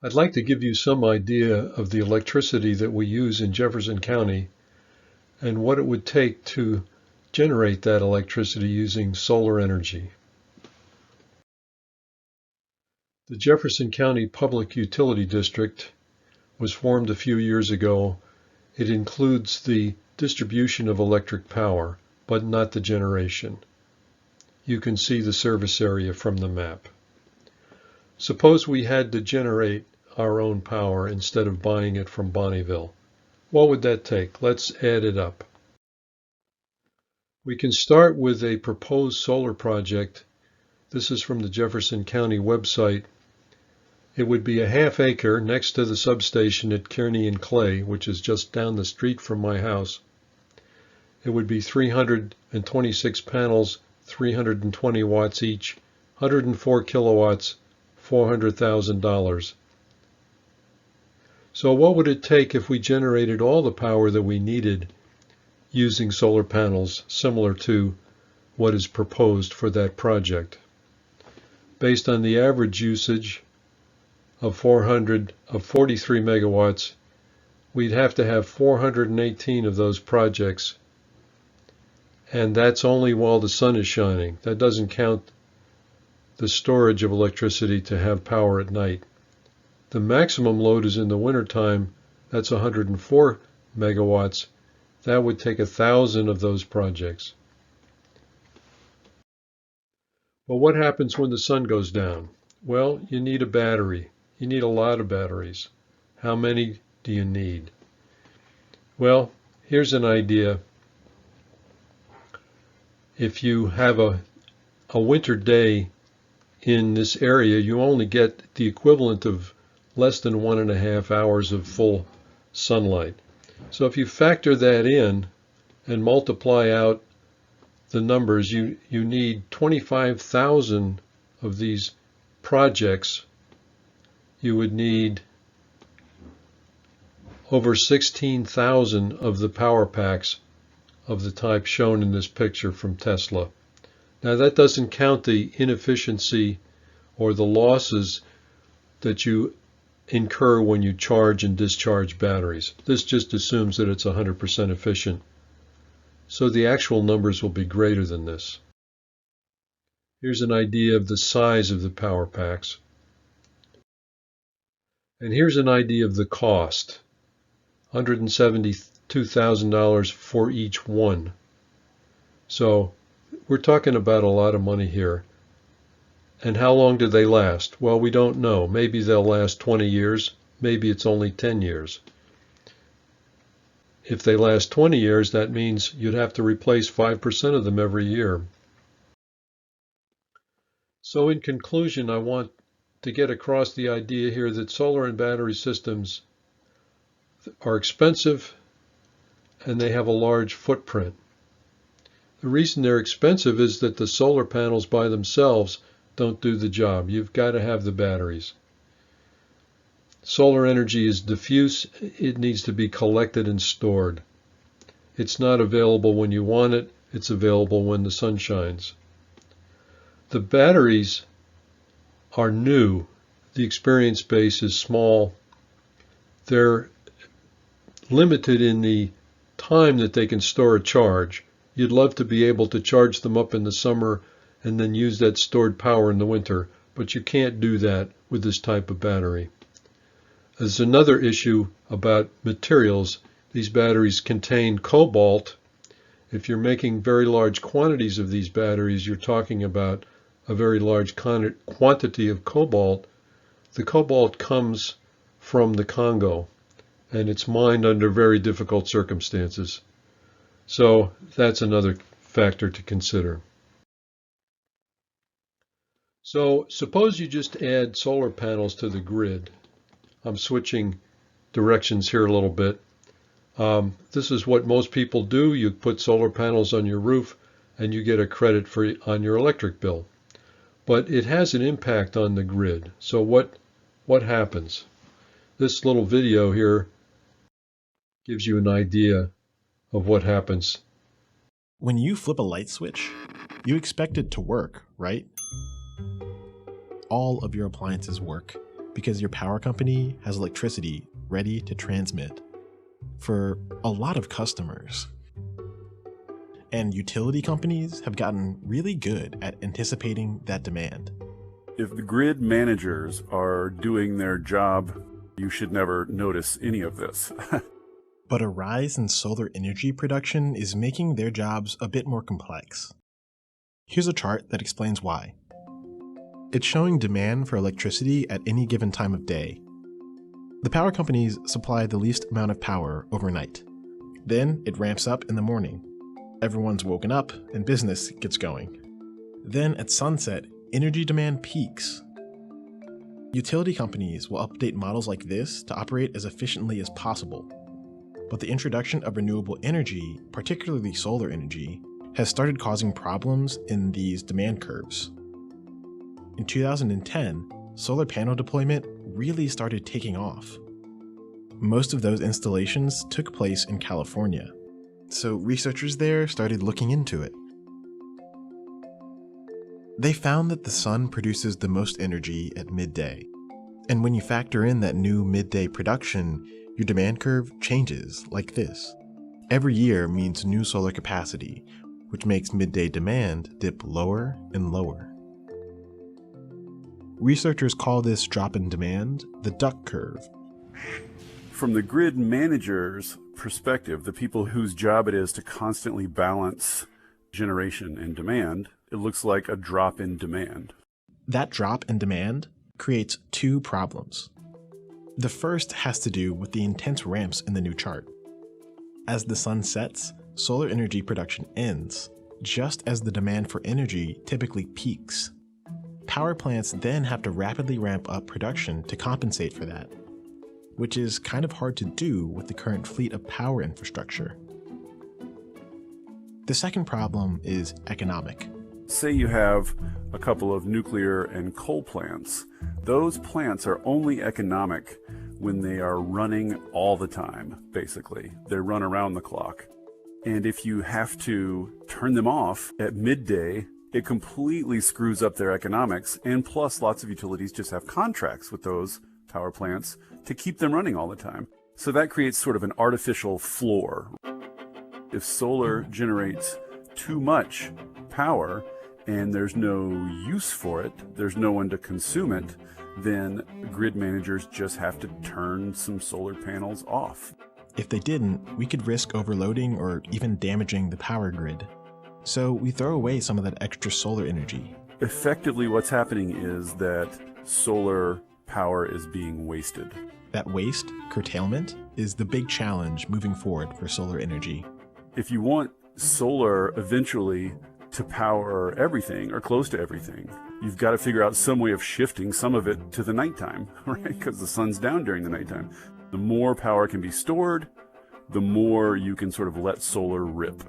I'd like to give you some idea of the electricity that we use in Jefferson County and what it would take to generate that electricity using solar energy. The Jefferson County Public Utility District was formed a few years ago. It includes the distribution of electric power, but not the generation. You can see the service area from the map. Suppose we had to generate our own power instead of buying it from Bonneville. What would that take? Let's add it up. We can start with a proposed solar project. This is from the Jefferson County website. It would be a ½ acre next to the substation at Kearney and Clay, which is just down the street from my house. It would be 326 panels, 320 watts each, 104 kilowatts, $400,000. So what would it take if we generated all the power that we needed using solar panels, similar to what is proposed for that project? Based on the average usage of 43 megawatts, we'd have to have 418 of those projects, and that's only while the sun is shining. That doesn't count the storage of electricity to have power at night. The maximum load is in the wintertime. That's 104 megawatts. That would take 1,000 of those projects. Well, what happens when the sun goes down? Well, you need a battery. You need a lot of batteries. How many do you need? Well, here's an idea. If you have a winter day in this area, you only get the equivalent of less than 1.5 hours of full sunlight. So if you factor that in and multiply out the numbers, you need 25,000 of these projects. You would need over 16,000 of the power packs of the type shown in this picture from Tesla. Now that doesn't count the inefficiency or the losses that you incur when you charge and discharge batteries. This just assumes that it's 100% efficient. So the actual numbers will be greater than this. Here's an idea of the size of the power packs. And here's an idea of the cost. $172,000 for each one. So we're talking about a lot of money here. And how long do they last? Well, we don't know. Maybe they'll last 20 years. Maybe it's only 10 years. If they last 20 years, that means you'd have to replace 5% of them every year. So in conclusion, I want to get across the idea here that solar and battery systems are expensive and they have a large footprint. The reason they're expensive is that the solar panels by themselves don't do the job. You've got to have the batteries. Solar energy is diffuse. It needs to be collected and stored. It's not available when you want it. It's available when the sun shines. The batteries are new. The experience base is small. They're limited in the time that they can store a charge. You'd love to be able to charge them up in the summer and then use that stored power in the winter, but you can't do that with this type of battery. There's another issue about materials. These batteries contain cobalt. If you're making very large quantities of these batteries, you're talking about a very large quantity of cobalt. The cobalt comes from the Congo, and it's mined under very difficult circumstances. So that's another factor to consider. So suppose you just add solar panels to the grid. I'm switching directions here a little bit. This is what most people do. You put solar panels on your roof and you get a credit on your electric bill. But it has an impact on the grid. So what happens? This little video here gives you an idea of what happens. When you flip a light switch, you expect it to work, right? All of your appliances work, because your power company has electricity ready to transmit for a lot of customers. And utility companies have gotten really good at anticipating that demand. If the grid managers are doing their job, you should never notice any of this. But a rise in solar energy production is making their jobs a bit more complex. Here's a chart that explains why. It's showing demand for electricity at any given time of day. The power companies supply the least amount of power overnight. Then it ramps up in the morning. Everyone's woken up and business gets going. Then at sunset, energy demand peaks. Utility companies will update models like this to operate as efficiently as possible. But the introduction of renewable energy, particularly solar energy, has started causing problems in these demand curves. In 2010, solar panel deployment really started taking off. Most of those installations took place in California, so researchers there started looking into it. They found that the sun produces the most energy at midday, and when you factor in that new midday production, your demand curve changes like this. Every year means new solar capacity, which makes midday demand dip lower and lower. Researchers call this drop in demand the duck curve. From the grid manager's perspective, the people whose job it is to constantly balance generation and demand, it looks like a drop in demand. That drop in demand creates two problems. The first has to do with the intense ramps in the new chart. As the sun sets, solar energy production ends, just as the demand for energy typically peaks. Power plants then have to rapidly ramp up production to compensate for that, which is kind of hard to do with the current fleet of power infrastructure. The second problem is economic. Say you have a couple of nuclear and coal plants. Those plants are only economic when they are running all the time, basically. They run around the clock. And if you have to turn them off at midday, it completely screws up their economics. And plus, lots of utilities just have contracts with those power plants to keep them running all the time. So that creates sort of an artificial floor. If solar generates too much power and there's no use for it, there's no one to consume it, then grid managers just have to turn some solar panels off. If they didn't, we could risk overloading or even damaging the power grid. So we throw away some of that extra solar energy. Effectively, what's happening is that solar power is being wasted. That waste, curtailment, is the big challenge moving forward for solar energy. If you want solar eventually to power everything or close to everything, you've got to figure out some way of shifting some of it to the nighttime, right? Because the sun's down during the nighttime. The more power can be stored, the more you can sort of let solar rip.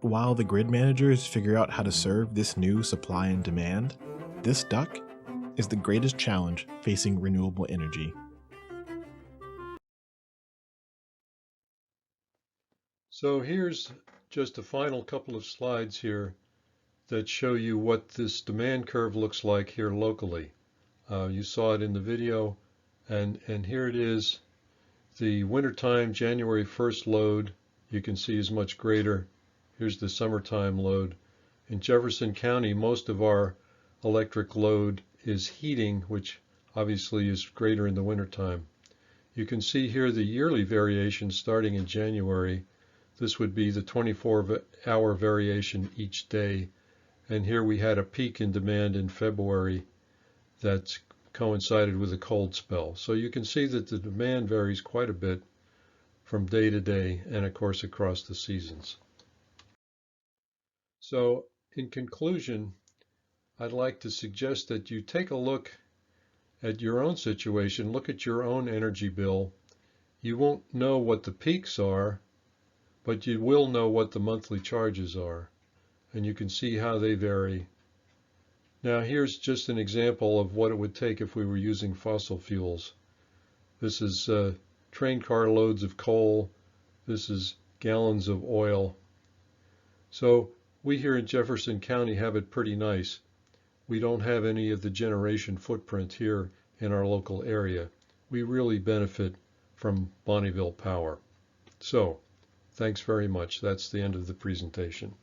While the grid managers figure out how to serve this new supply and demand, this duck is the greatest challenge facing renewable energy. So here's just a final couple of slides here that show you what this demand curve looks like here locally. You saw it in the video, and here it is. The wintertime January 1st load, you can see, is much greater. Here's the summertime load. In Jefferson County, most of our electric load is heating, which obviously is greater in the wintertime. You can see here the yearly variation starting in January. This would be the 24-hour variation each day. And here we had a peak in demand in February that's coincided with a cold spell. So you can see that the demand varies quite a bit from day to day and, of course, across the seasons. So in conclusion, I'd like to suggest that you take a look at your own situation, look at your own energy bill. You won't know what the peaks are, but you will know what the monthly charges are, and you can see how they vary. Now here's just an example of what it would take if we were using fossil fuels. This is train car loads of coal. This is gallons of oil. So we here in Jefferson County have it pretty nice. We don't have any of the generation footprint here in our local area, we really benefit from Bonneville Power. So, thanks very much. That's the end of the presentation.